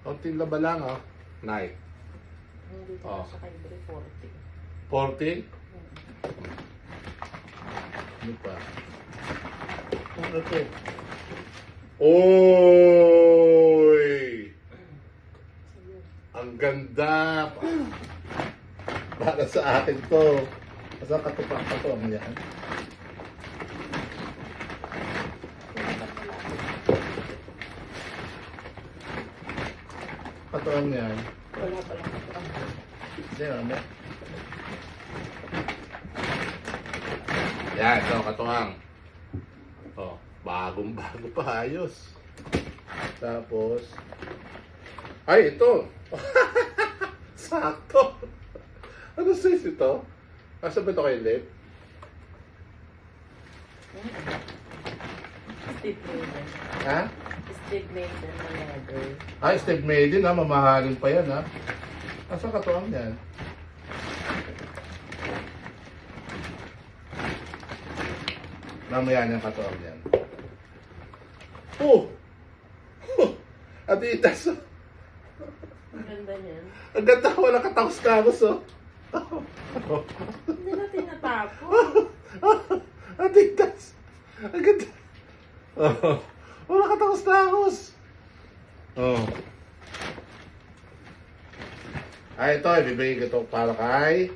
Konting laba lang, oh. Nike. Dito Oh. sa kay 40. 40? Ano pa? Ano to? Oy! Ang ganda! Para sa akin to. Asa katupak pa to? Ano yan? Patuan yan. Wala pa lang ito. Hindi, ano? Yan, ito, katuwang. Oh, bagong-bago pa, ayos. Tapos, ay, ito. Sakto. Ano size ito? Asa ba ito kay Lip? Steve Maiden. Ha? Steve Maiden na leather. Ay, Steve Maiden ha, mamahalin pa yan ha. Asa katuwang yan? Mamaya niyang katuwang yan. Oh! Adidas! Ang ganda niyan. Ang ganda, walang katapos-tapos oh. Hindi na tinatapo. Adidas! Ang ganda. Oh, wala katapos-tapos. Oh. Ay, ito, ibibigay ko ito para kay...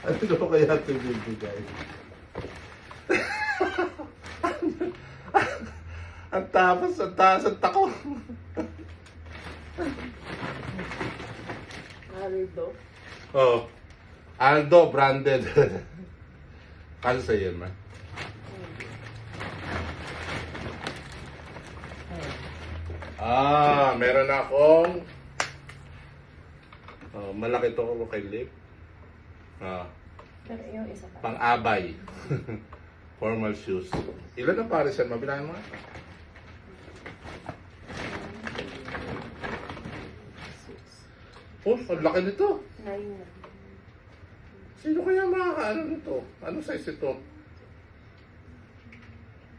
Ano kaya ito ibibigay? Ang taas, ang tako. Aldo. Oh. Aldo branded. Kasi sa yun, man. Meron akong malaki to kay Lip. Pero yung isa pa. Pang-abay. Formal shoes. Ilan ang pares yan? Mabilahan mo nga. Oh, ang laki nito. 9 na. Sino kaya makakaano nito? Ano size ito?